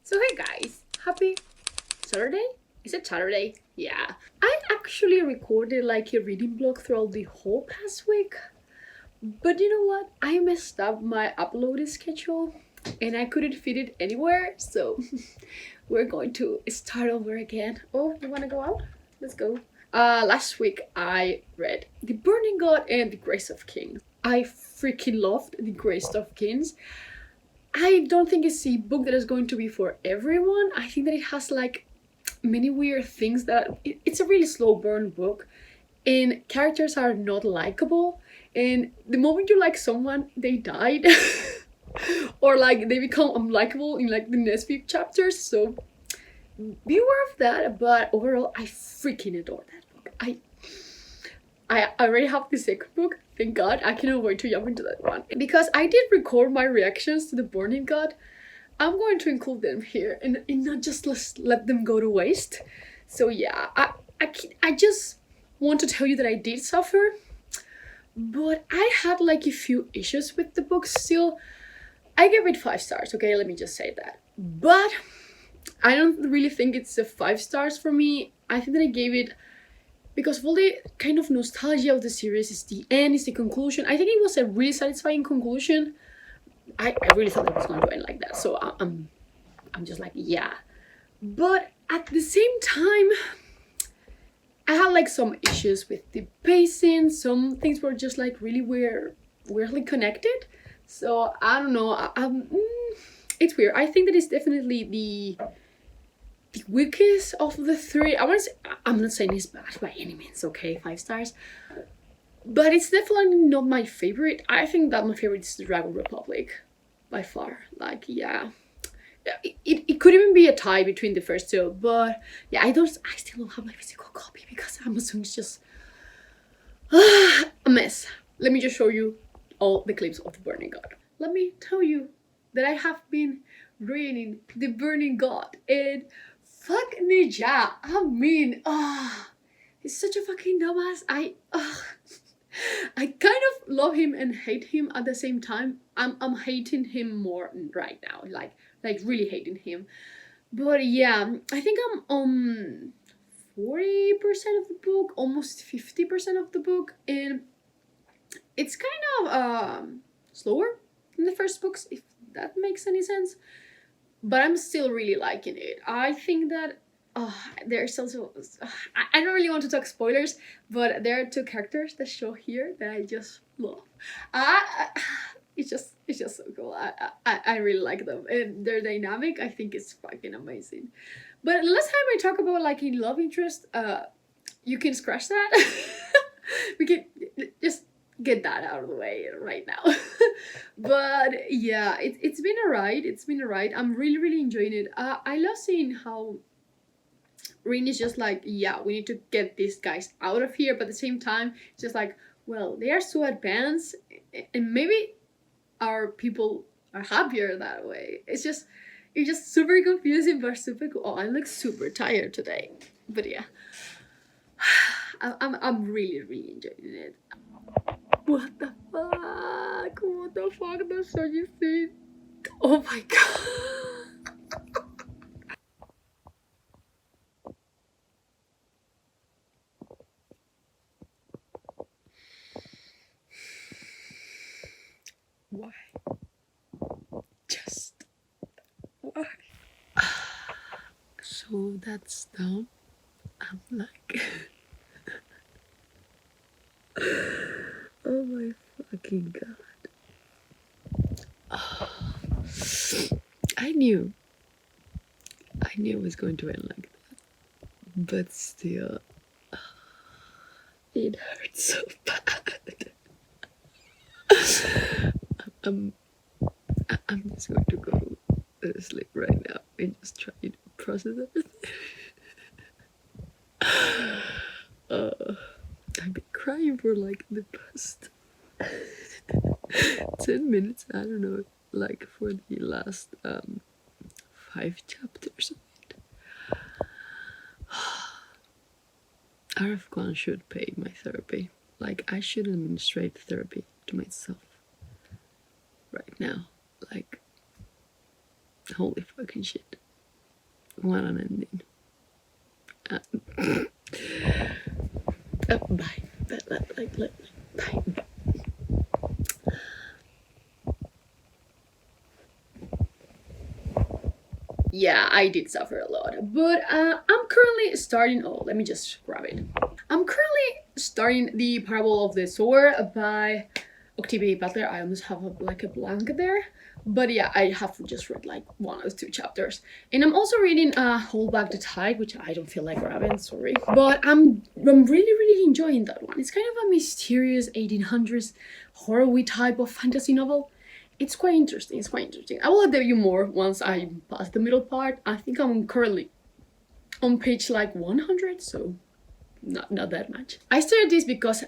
So hey guys, happy Saturday? Is it Saturday? Yeah. I actually recorded like a reading blog throughout the whole past week. But you know what? I messed up my uploading schedule and I couldn't fit it anywhere, so we're going to start over again. Oh, you wanna go out? Let's go. Last week I read The Burning God and The Grace of Kings. I freaking loved The Grace of Kings. I don't think it's a book that is going to be for everyone. I think that it has like many weird things that it's a really slow burn book and characters are not likable, and the moment you like someone they died or like they become unlikable in like the next few chapters, so be aware of that. But overall I freaking adore that book. I already have the second book. Thank God. I cannot wait to jump into that one. Because I did record my reactions to The Burning God, I'm going to include them here and not just let them go to waste. So yeah, I just want to tell you that I did suffer, but I had like a few issues with the book still. I gave it 5 stars, okay? Let me just say that. But I don't really think it's a 5 stars for me. I think that I gave it because of all the kind of nostalgia of the series. It's the end, it's the conclusion. I think it was a really satisfying conclusion. I really thought it was going to end like that, so I'm just like, yeah. But at the same time, I had like some issues with the pacing. Some things were just like really weirdly connected. So I don't know. It's weird. I think that it's definitely the weakest of the three. I'm not saying it's bad by any means, okay? 5 stars. But it's definitely not my favorite. I think that my favorite is the Dragon Republic. By far. Like, yeah. It could even be a tie between the first two. But yeah, I still don't have my physical copy because Amazon is just a mess. Let me just show you all the clips of The Burning God. Let me tell you that I have been reading The Burning God, and fuck Ninja. I mean, he's such a fucking dumbass. I kind of love him and hate him at the same time. I'm hating him more right now, like really hating him. But yeah, I think I'm on 40% of the book, almost 50% of the book, and it's kind of slower than the first books, if that makes any sense. But I'm still really liking it. I think that there's also I don't really want to talk spoilers, but there are 2 characters that show here that I just love. It's just so cool. I really like them, and their dynamic I think is fucking amazing. But last time I talk about like in love interest, you can scratch that. We can just get that out of the way right now. But yeah, it's been alright. It's been alright. I'm really enjoying it. I love seeing how Rin is just like, yeah, we need to get these guys out of here, but at the same time it's just like, well, they are so advanced and maybe our people are happier that way. It's just super confusing but super cool. Oh, I look super tired today, but yeah. I'm really enjoying it. What the fuck? What the fuck? That's such a scene. Oh my god. Why? Just why? So that's down. I'm like oh my fucking god. I knew it was going to end like that, but still it hurts so bad. I'm just going to go sleep right now and just try to process everything. I've been crying for like the past 10 minutes. I don't know, like for the last 5 chapters of it. RF1 should pay my therapy. Like, I should administrate therapy to myself right now. Like, holy fucking shit. What an ending. Bye. Bye. Yeah, I did suffer a lot, but I'm currently starting. Oh, let me just grab it. I'm currently starting the Parable of the Sower by Octavia Butler. I almost have like a blank there, but yeah, I have just read like 1 or 2 chapters, and I'm also reading Hold Back the Tide, which I don't feel like grabbing, sorry, but I'm really enjoying that one. It's kind of a mysterious 1800s horror type of fantasy novel. It's quite interesting. It's quite interesting. I will update you more once I pass the middle part. I think I'm currently on page like 100, so not that much. I started this because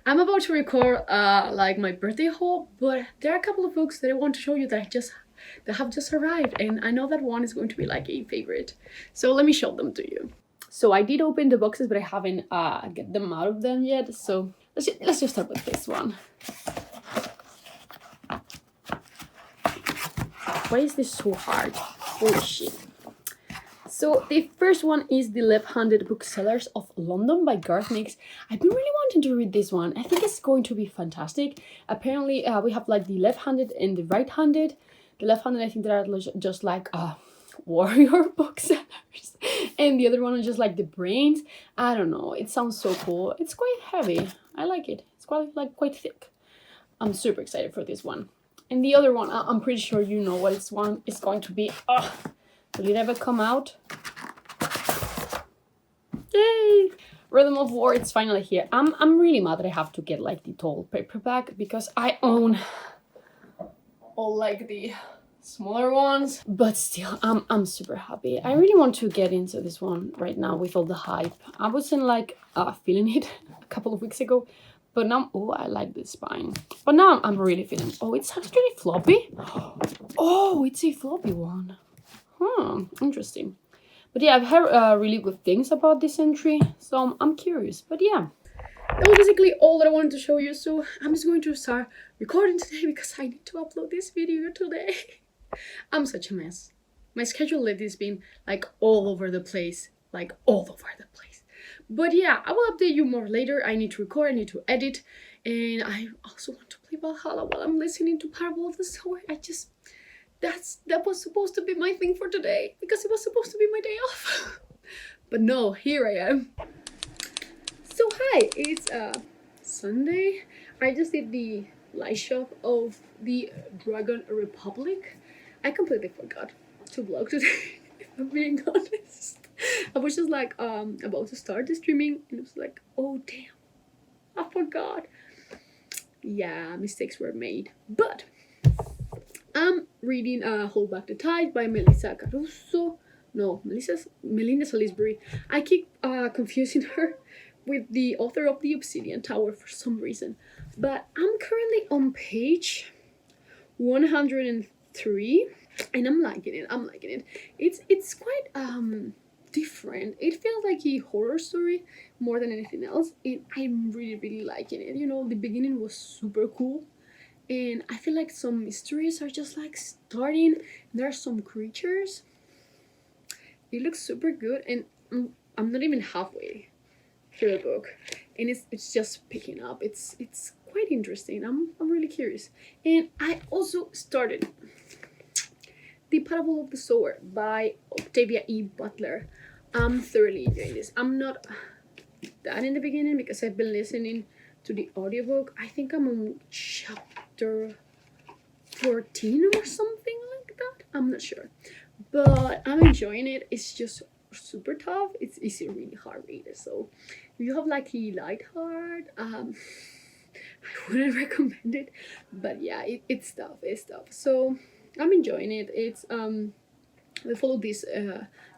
I'm about to record like my birthday haul, but there are a couple of books that I want to show you that have just arrived, and I know that one is going to be like a favorite. So let me show them to you. So I did open the boxes, but I haven't get them out of them yet. So let's just start with this one. Why is this so hard? Holy shit. So the first one is The Left-Handed Booksellers of London by Garth Nix. I've been really wanting to read this one. I think it's going to be fantastic. Apparently we have like the left-handed and the right-handed. The left-handed, I think they are just like warrior booksellers. And the other one is just like the brains. I don't know. It sounds so cool. It's quite heavy. I like it. It's quite thick. I'm super excited for this one. And the other one, I'm pretty sure you know what it's going to be. Will it ever come out? Yay! Rhythm of War, it's finally here. I'm really mad that I have to get like the tall paperback because I own all like the smaller ones. But still, I'm super happy. I really want to get into this one right now with all the hype. I wasn't like feeling it a couple of weeks ago. But now, oh, I like the spine. But now I'm really feeling, oh, it's actually floppy. Oh, it's a floppy one. Interesting. But yeah, I've heard really good things about this entry, so I'm curious. But yeah, that was basically all that I wanted to show you. So I'm just going to start recording today because I need to upload this video today. I'm such a mess. My schedule lately has been like all over the place. But yeah, I will update you more later. I need to record, I need to edit, and I also want to play Valhalla while I'm listening to Parable of the Sower. That was supposed to be my thing for today because it was supposed to be my day off. But no, here I am. So hi, it's Sunday. I just did the light shop of the Dragon Republic. I completely forgot to vlog today, if I'm being honest. I was just like about to start the streaming and it was like, oh damn, I forgot. Yeah, mistakes were made. But I'm reading Hold Back the Tide by Melissa Caruso. No, Melinda Salisbury. I keep confusing her with the author of the Obsidian Tower for some reason. But I'm currently on page 103 and I'm liking it. It's quite different. It feels like a horror story more than anything else, and I'm really liking it. You know, the beginning was super cool, and I feel like some mysteries are just like starting. There are some creatures. It looks super good, and I'm not even halfway through the book, and it's just picking up. It's quite interesting. I'm really curious, and I also started The Parable of the Sower by Octavia E. Butler. I'm thoroughly enjoying this. I'm not that in the beginning because I've been listening to the audiobook. I think I'm on chapter 14 or something like that. I'm not sure. But I'm enjoying it. It's just super tough. It's a really hard read. So if you have like a light heart, I wouldn't recommend it. But yeah, it's tough. So I'm enjoying it. It's we follow this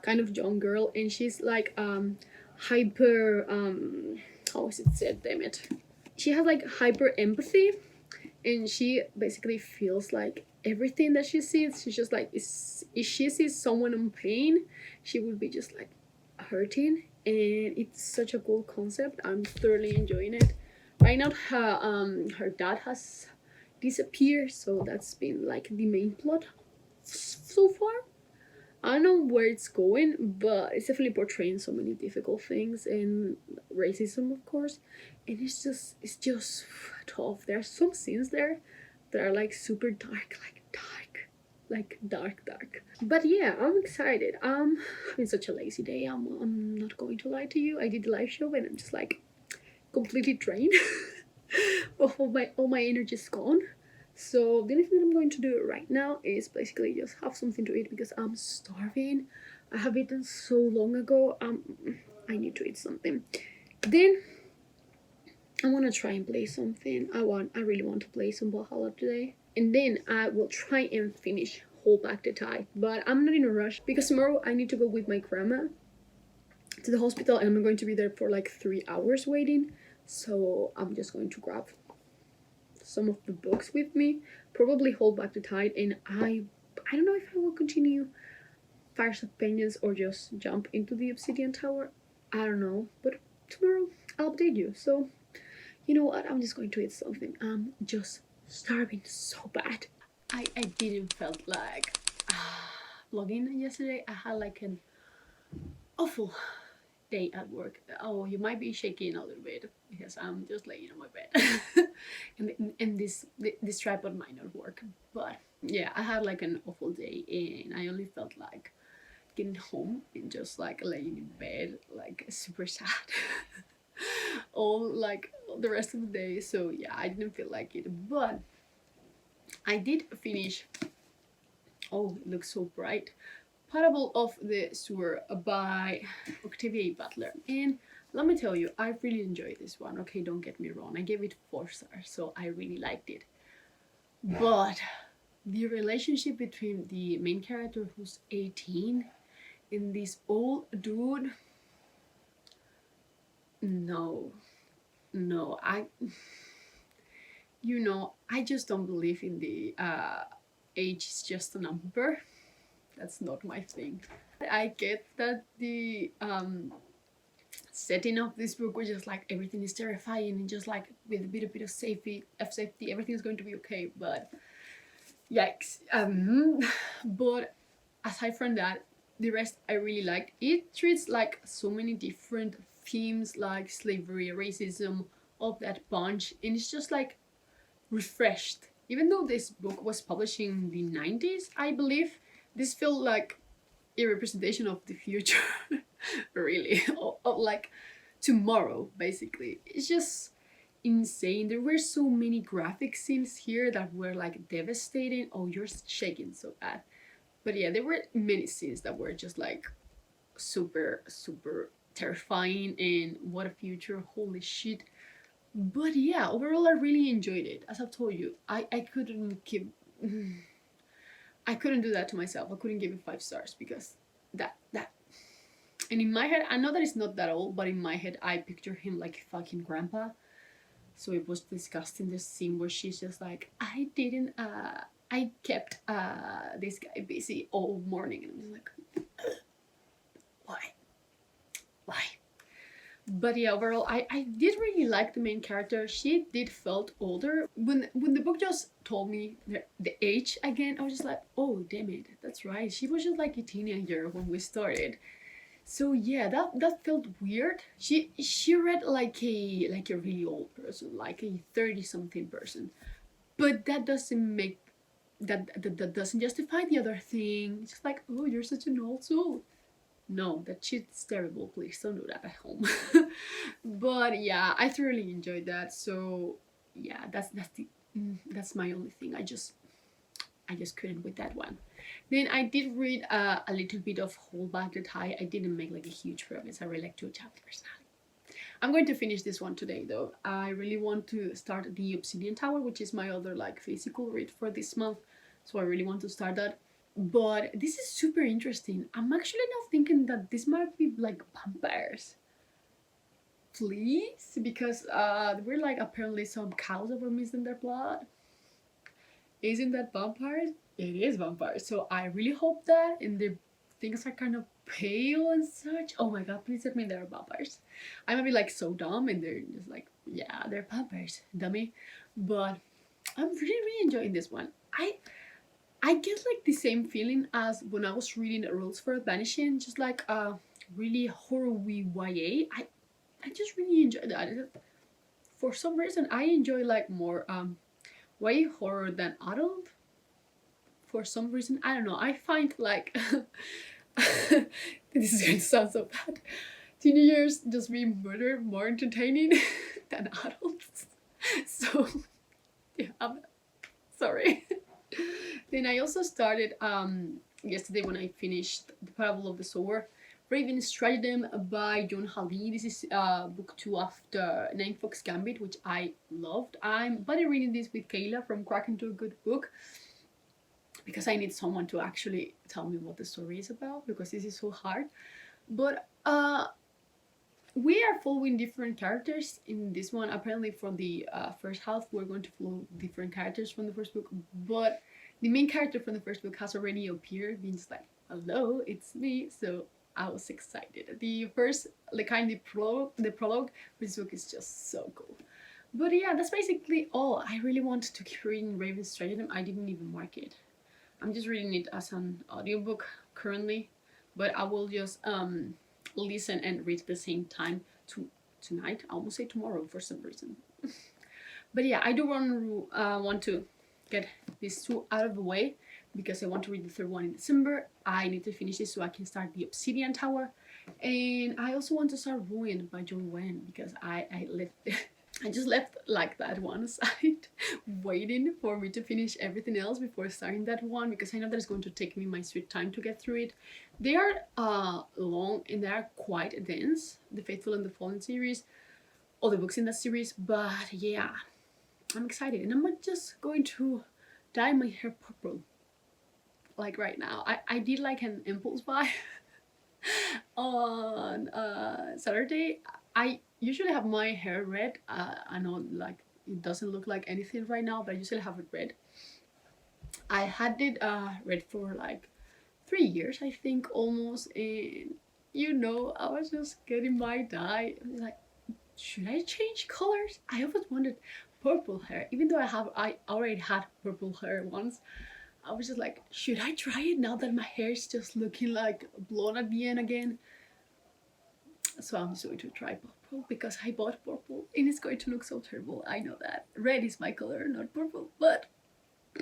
kind of young girl, and she's like hyper how is it said, damn it, she has like hyper empathy, and she basically feels like everything that she sees. She's just like, if she sees someone in pain, she would be just like hurting, and it's such a cool concept. I'm thoroughly enjoying it. Right now her dad has disappeared, so that's been like the main plot so far. I don't know where it's going, but it's definitely portraying so many difficult things and racism, of course. And it's just tough. There are some scenes there that are like super dark, like dark. But yeah, I'm excited. It's been such a lazy day. I'm not going to lie to you. I did the live show and I'm just like completely drained. All my energy is gone. So the only thing that I'm going to do right now is basically just have something to eat because I'm starving. I have eaten so long ago. I need to eat something. Then I want to try and play something. I really want to play some Valhalla today. And then I will try and finish Hold Back the Tide. But I'm not in a rush because tomorrow I need to go with my grandma to the hospital and I'm going to be there for like 3 hours waiting. So I'm just going to grab some of the books with me, probably Hold Back the Tide, and I don't know if I will continue Fires of Vengeance or just jump into the Obsidian Tower. I don't know, but tomorrow I'll update you. So you know what, I'm just going to eat something. I'm just starving so bad. I didn't felt like vlogging yesterday. I had like an awful day at work. Oh, you might be shaking a little bit because I'm just laying on my bed and this tripod might not work, but yeah, I had like an awful day and I only felt like getting home and just like laying in bed like super sad all like the rest of the day. So yeah, I didn't feel like it, but I did finish. Oh, it looks so bright. Parable of the Sower by Octavia Butler. And let me tell you, I really enjoyed this one. Okay, don't get me wrong. I gave it 4 stars, so I really liked it. But the relationship between the main character who's 18 and this old dude, no, I just don't believe in the age is just a number. That's not my thing. I get that the setting of this book was just like everything is terrifying and just like with a bit of safety, everything is going to be okay. But yikes! But aside from that, the rest I really liked. It treats like so many different themes like slavery, racism, all that bunch, and it's just like refreshed. Even though this book was published in the 90s, I believe, this felt like a representation of the future. Really, of like tomorrow, basically. It's just insane. There were so many graphic scenes here that were like devastating. Oh, you're shaking so bad. But yeah, there were many scenes that were just like super terrifying, and what a future, holy shit. But yeah, overall I really enjoyed it. As I've told you, I couldn't keep I couldn't do that to myself. I couldn't give it 5 stars because that and in my head, I know that it's not that old, but in my head I picture him like fucking grandpa. So it was disgusting, this scene where she's just like, I kept this guy busy all morning, and I'm just like, why? But yeah, overall, I did really like the main character. She did felt older. When the book just told me the age again, I was just like, oh, damn it, that's right. She was just like a teenager when we started. So yeah, that felt weird. She read like a really old person, like a 30-something person. But that doesn't make that doesn't justify the other thing. It's just like, oh, you're such an old soul. No, that shit's terrible. Please don't do that at home. But yeah, I thoroughly enjoyed that. So yeah, that's my only thing. I just couldn't with that one. Then I did read a little bit of Hold Back the Tide. I didn't make like a huge progress. I read like 2 chapters. I'm going to finish this one today though. I really want to start the Obsidian Tower, which is my other like physical read for this month. So I really want to start that. But this is super interesting. I'm actually now thinking that this might be like vampires. Please? Because there were like apparently some cows that were missing their blood. Isn't that vampires? It is vampires. So I really hope that, and the things are kind of pale and such. Oh my god, please tell me they're vampires. I might be like so dumb and they're just like, yeah, they're vampires, dummy. But I'm really enjoying this one. I get like the same feeling as when I was reading Rules for Vanishing, just like really horror-y YA. I just really enjoy that. For some reason, I enjoy like more YA horror than adult. For some reason, I don't know. I find like this is going to sound so bad. Teenagers just being murdered more entertaining than adults. So yeah, I'm sorry. Then I also started yesterday when I finished The Parable of the Sower, Raven Stratagem by John Halley. This is book 2 after Nine Fox Gambit, which I loved. I'm buddy reading this with Kayla from Crack Into a Good Book because I need someone to actually tell me what the story is about because this is so hard. But we are following different characters in this one. Apparently from the first half we're going to follow different characters from the first book, but the main character from the first book has already appeared, means like, hello, it's me. So I was excited. The first, the prologue for this book is just so cool. But yeah, that's basically all. I really wanted to keep reading Raven's Stratagem. I didn't even mark it. I'm just reading it as an audiobook currently, but I will just listen and read at the same time tonight. I almost say tomorrow for some reason. But yeah, I do want to get these 2 out of the way because I want to read the 3rd one in December. I need to finish this so I can start the Obsidian Tower, and I also want to start Ruined by John Wen because I just left like that one aside waiting for me to finish everything else before starting that one because I know that it's going to take me my sweet time to get through it. They are long and they are quite dense, the Faithful and the Fallen series, all the books in that series, but yeah, I'm excited, and I'm not just going to dye my hair purple like right now. I did like an impulse buy on Saturday. I usually have my hair red. I know like it doesn't look like anything right now, but I usually have it red. I had it red for like 3 years, I think, almost, and you know, I was just getting my dye. I was like, should I change colors? I always wanted purple hair, even though I already had purple hair once. I was just like, should I try it now that my hair is just looking like blonde at the end again? So I'm just going to try purple because I bought purple and it's going to look so terrible. I know that. Red is my color, not purple, but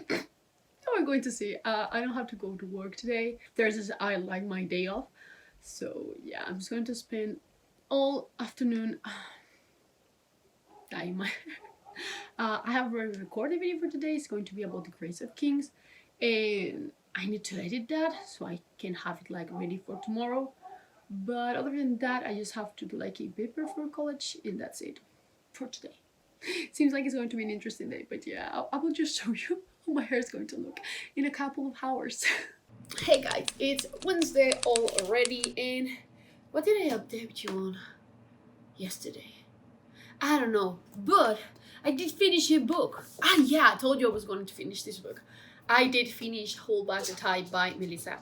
we're going to see. I don't have to go to work today. Thursdays I like my day off. So yeah, I'm just going to spend all afternoon dyeing my hair. I have already recorded a video for today. It's going to be about the Grace of Kings, and I need to edit that so I can have it like ready for tomorrow. But other than that, I just have to do like a paper for college, and that's it for today. Seems like it's going to be an interesting day, but yeah, I will just show you how my hair is going to look in a couple of hours. Hey guys, it's Wednesday already, and what did I update you on yesterday? I don't know, but I did finish a book. Yeah, I told you I was going to finish this book. I did finish Hold Back the Tide by Melissa.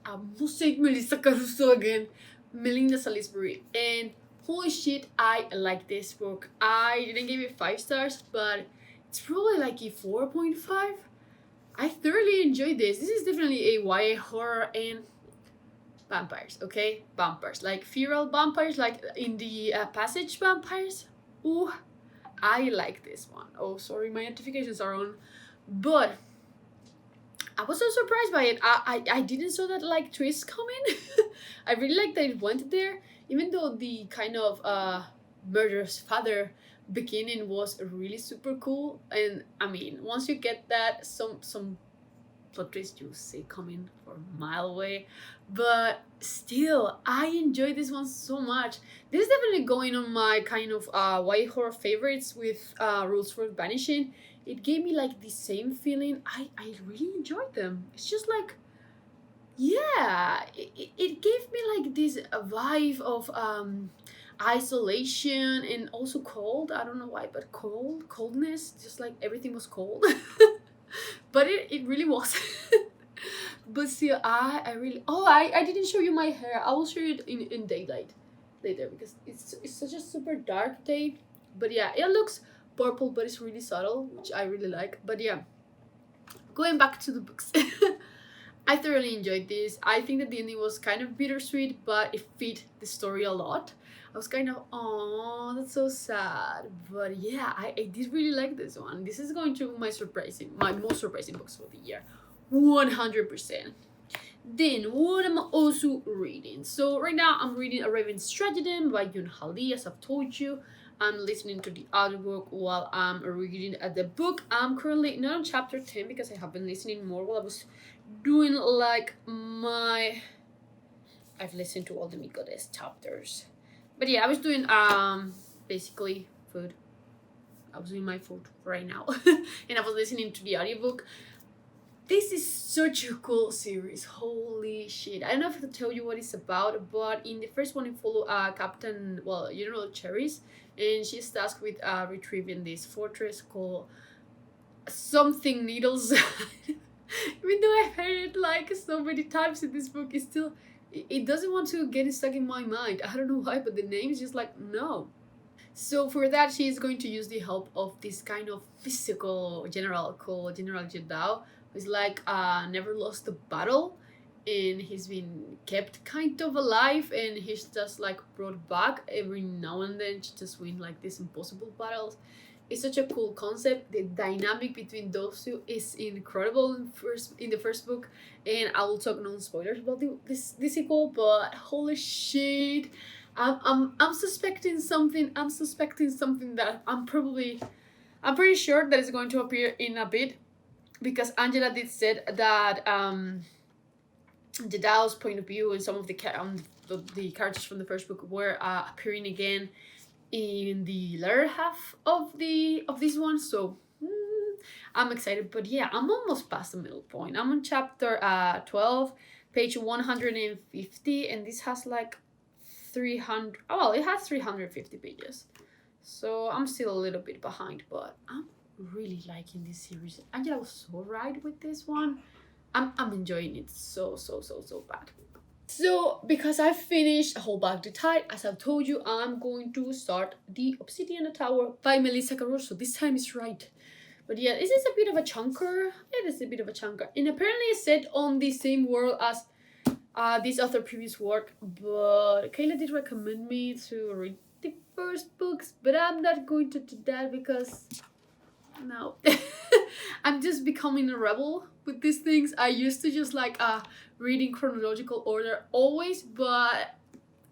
I must say Melissa Caruso again. Melinda Salisbury. And holy shit, I like this book. I didn't give it 5 stars, but it's probably like a 4.5. I thoroughly enjoyed this. This is definitely a YA horror and vampires, okay? Vampires. Like feral vampires, like in the Passage vampires. Ooh, I like this one. Oh, sorry, my notifications are on. But I was so surprised by it. I didn't saw that like twist coming. I really like that it went there, even though the kind of murderous father beginning was really super cool. And I mean, once you get that, some plot twist you see coming from a mile away. But still, I enjoyed this one so much. This is definitely going on my kind of YA horror favorites with Rules for Vanishing. It gave me like the same feeling. I really enjoyed them. It's just like, yeah, it gave me like this vibe of isolation and also cold. I don't know why, but coldness, just like everything was cold. But it really was. But still, I really, I didn't show you my hair. I will show you it in daylight later because it's such a super dark day. But yeah, it looks purple, but it's really subtle, which I really like. But yeah, going back to the books. I thoroughly enjoyed this. I think that the ending was kind of bittersweet, but it fit the story a lot. I was kind of, oh, that's so sad. But yeah, I did really like this one. This is going to be my most surprising books for the year. 100%. Then, what am I also reading? So right now I'm reading A Raven's Stratagem by Yun Hali, as I've told you. I'm listening to the audiobook while I'm reading the book. I'm currently not on chapter 10 because I have been listening more while I was doing like I've listened to all the Mikodes chapters. But yeah, I was doing basically food. I was doing my food right now. And I was listening to the audiobook. This is such a cool series. Holy shit. I don't know if I can tell you what it's about, but in the first one you follow General Cherries, and she's tasked with retrieving this fortress called something Needles. Even though I've heard it like so many times in this book, it doesn't want to get stuck in my mind. I don't know why, but the name is just like, no. So for that, she is going to use the help of this kind of physical general called General Jedao, who's like never lost a battle, and he's been kept kind of alive, and he's just like brought back every now and then to just win like these impossible battles. It's such a cool concept. The dynamic between those two is incredible in the first book, and I will talk non-spoilers about this sequel. But holy shit, I'm suspecting something. I'm suspecting something that I'm pretty sure that is going to appear in a bit, because Angela did said that Jadao's point of view and some of the characters from the first book were appearing again in the latter half of this one. So I'm excited. But yeah, I'm almost past the middle point. I'm on chapter 12, page 150, and this has like 300. Oh, well, it has 350 pages, so I'm still a little bit behind, but I'm really liking this series. Angela was so right with this one. I'm enjoying it so bad. So, because I finished Hold Back the Tide, as I've told you, I'm going to start the Obsidian Tower by Melissa Caruso. This time is right. But yeah, this is a bit of a chunker. It is a bit of a chunker. And apparently it's set on the same world as this other previous work. But Kayla did recommend me to read the first books. But I'm not going to do that because... no. I'm just becoming a rebel with these things. I used to just like read in chronological order always, but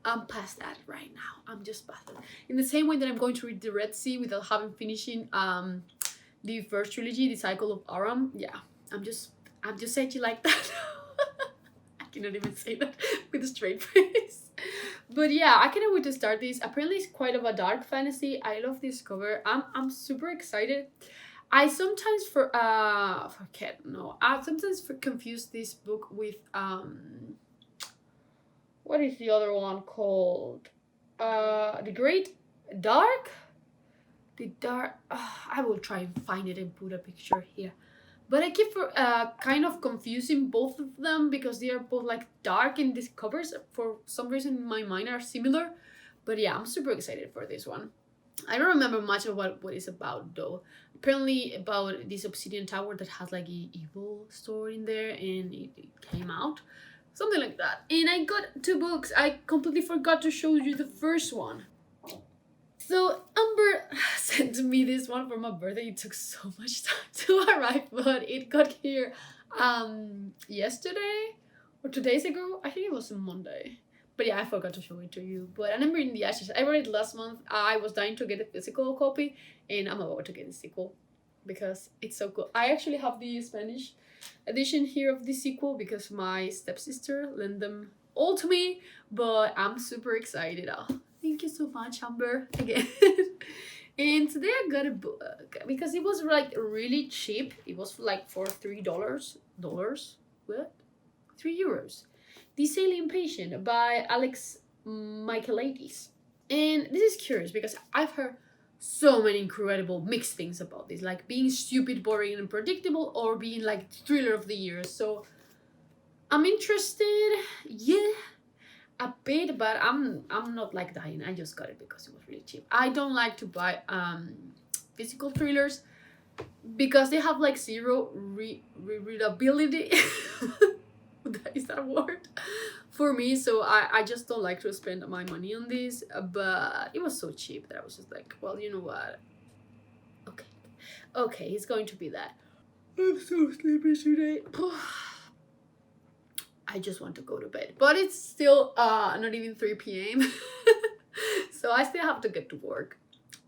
I'm past that right now. I'm just past that. In the same way that I'm going to read the Red Sea without having finishing the first trilogy, The Cycle of Aram. Yeah, I'm just edgy like that. I cannot even say that with a straight face. But yeah, I cannot wait to start this. Apparently it's quite of a dark fantasy. I love this cover. I'm super excited. I sometimes confuse this book with what is the other one called? The Great Dark? The Dark... I will try and find it and put a picture here. But I keep kind of confusing both of them because they are both like dark, and these covers for some reason in my mind are similar. But yeah, I'm super excited for this one. I don't remember much of what it's about though. Apparently about this Obsidian Tower that has like an evil story in there, and it came out. Something like that. And I got 2 books. I completely forgot to show you the first one. So Amber sent me this one for my birthday. It took so much time to arrive, but it got here yesterday or 2 days ago. I think it was Monday. But yeah, I forgot to show it to you. But I remember in the Ashes, I read it last month. I was dying to get a physical copy, and I'm about to get the sequel because it's so cool. I actually have the Spanish edition here of the sequel because my stepsister lent them all to me, but I'm super excited. Oh, thank you so much, Amber, again. And today I got a book because it was like really cheap. It was like for $3. What? €3. The Alien Patient by Alex Michaelides. And this is curious because I've heard so many incredible mixed things about this, like being stupid, boring, and unpredictable, or being like thriller of the year. So I'm interested, yeah, a bit, but I'm not like dying. I just got it because it was really cheap. I don't like to buy physical thrillers because they have like zero readability. Is that a word for me? So I just don't like to spend my money on this, but it was so cheap that I was just like, well, you know what, okay, okay, it's going to be that. I'm so sleepy today. I just want to go to bed, but it's still not even 3 p.m. So I still have to get to work,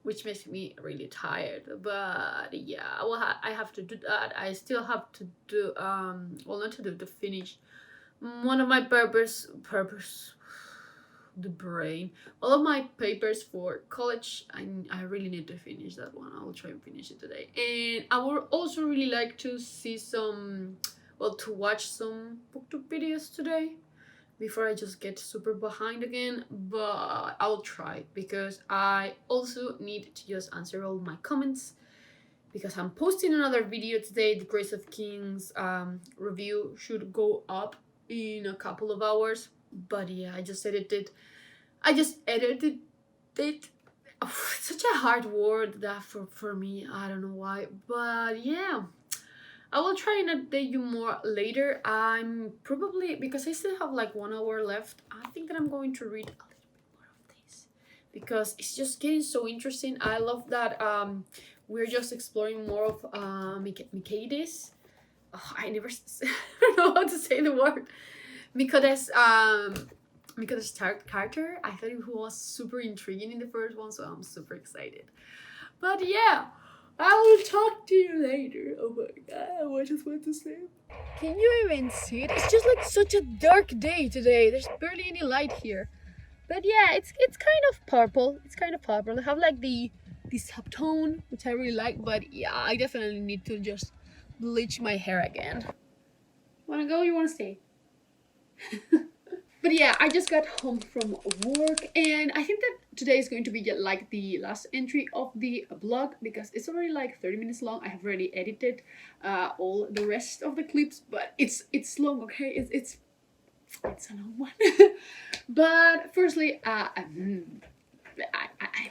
which makes me really tired. But yeah, well, I have to do that. I still have to do well, not to do, to finish one of my purpose the brain, all of my papers for college. I really need to finish that one. I will try and finish it today, and I would also really like to see some, well, to watch some booktube videos today before I just get super behind again. But I'll try, because I also need to just answer all my comments, because I'm posting another video today. The Grace of Kings review should go up in a couple of hours. But yeah, I just edited it. Oh, it's such a hard word that for me, I don't know why. But yeah, I will try and update you more later. I'm probably, because I still have like 1 hour left, I think that I'm going to read a little bit more of this, because it's just getting so interesting. I love that we're just exploring more of Mikades. Oh, I don't know how to say the word. Mikades Carter. I thought it was super intriguing in the first one, so I'm super excited. But yeah, I will talk to you later. Oh my god, I just want to sleep. Can you even see it? It's just like such a dark day today. There's barely any light here. But yeah, it's kind of purple. It's kind of purple. I have like the subtone, which I really like. But yeah, I definitely need to just bleach my hair again. Wanna go? You wanna stay? But yeah, I just got home from work, and I think that today is going to be like the last entry of the blog, because it's already like 30 minutes long. I have already edited all the rest of the clips, but it's long, okay? It's a long one. But firstly, I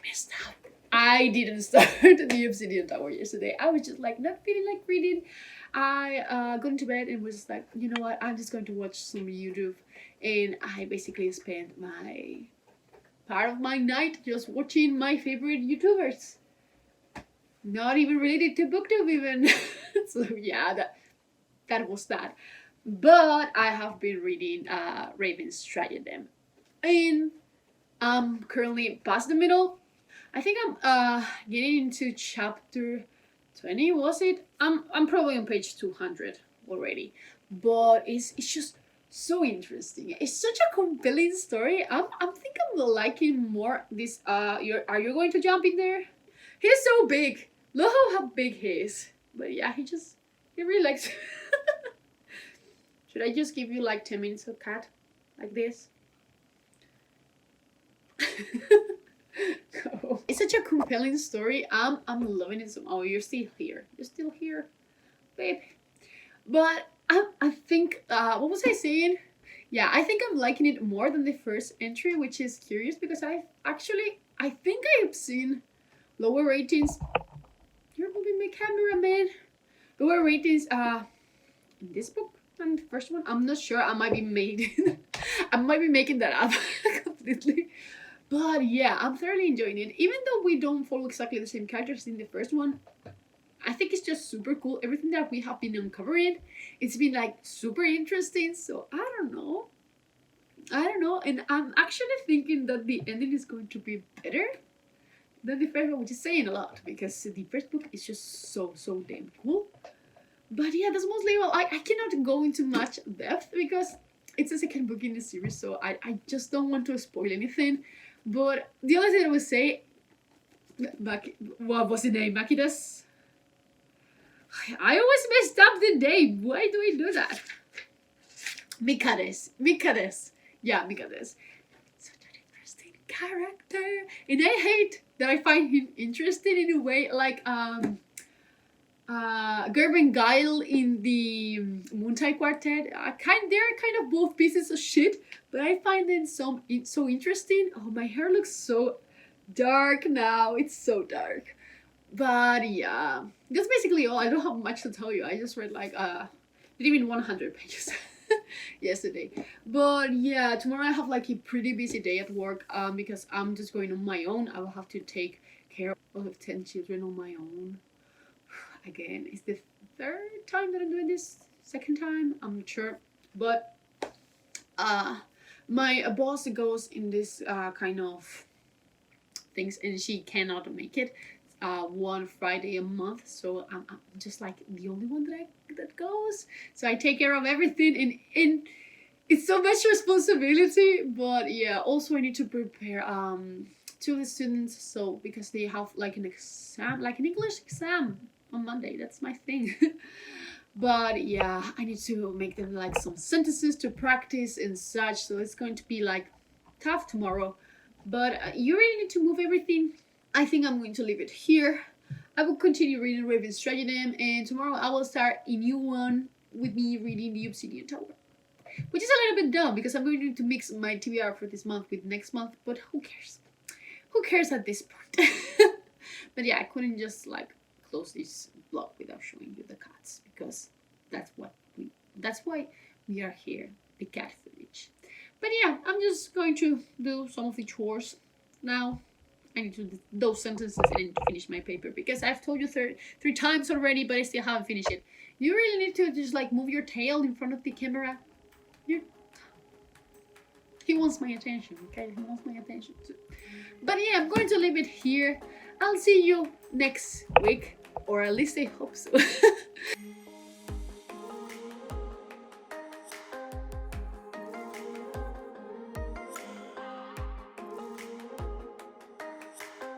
messed up. I didn't start the Obsidian Tower yesterday. I was just like not feeling like reading. I got into bed and was just like, you know what, I'm just going to watch some YouTube. And I basically spent my part of my night just watching my favorite YouTubers. Not even related to booktube even. So yeah, that was that. But I have been reading Raven's Stratagem. And I'm currently past the middle. I think I'm getting into chapter 20, was it? I'm probably on page 200 already. But it's just so interesting. It's such a compelling story. I'm thinking I'm liking more this. Are you going to jump in there? He's so big. Look how big he is. But yeah, he really likes. Should I just give you like 10 minutes of cat, like this? Oh. It's such a compelling story. I'm loving it so. Oh, you're still here. You're still here, babe. But I think what was I saying? Yeah, I think I'm liking it more than the first entry, which is curious, because I think I've seen lower ratings. You're moving my camera, man. Lower ratings in this book than the first one. I'm not sure. I might be making that up completely. But yeah, I'm thoroughly enjoying it. Even though we don't follow exactly the same characters in the first one, I think it's just super cool. Everything that we have been uncovering, it's been like super interesting. So I don't know. And I'm actually thinking that the ending is going to be better than the first one, which is saying a lot, because the first book is just so damn cool. But yeah, that's mostly all. I cannot go into much depth because it's the second book in the series, so I just don't want to spoil anything. But the other thing I would say, what was the name? Makidas? I always messed up the name. Why do I do that? Mikades. Yeah, Mikades. Such an interesting character. And I hate that I find him interesting in a way like Gerb and Guile in the Moontide Quartet. They're kind of both pieces of shit, but I find them so interesting. Oh, my hair looks so dark now. It's so dark. But yeah, that's basically all. I don't have much to tell you. I just read like didn't even 100 pages yesterday. But yeah, tomorrow I have like a pretty busy day at work because I'm just going on my own. I will have to take care of 10 children on my own. Again, it's the third time that I'm doing this. Second time, I'm not sure. But my boss goes in this kind of things and she cannot make it one Friday a month, so I'm just like the only one that goes. So I take care of everything, and it's so much responsibility. But yeah, also I need to prepare to the students, so because they have like an exam, like an English exam on Monday. That's my thing. But yeah, I need to make them like some sentences to practice and such. So it's going to be like tough tomorrow. But you really need to move everything. I think I'm going to leave it here. I will continue reading Raven's Stratagem, and tomorrow I will start a new one with me reading the Obsidian Tower. Which is a little bit dumb because I'm going to mix my TBR for this month with next month, but who cares? Who cares at this point? But yeah, I couldn't just like close this blog without showing you the cats because that's why we are here, the cat footage. But yeah, I'm just going to do some of the chores now. I need to do those sentences and I need to finish my paper because I've told you three times already, but I still haven't finished it. You really need to just like move your tail in front of the camera. He wants my attention, okay? He wants my attention too. But yeah, I'm going to leave it here. I'll see you next week, or at least I hope so.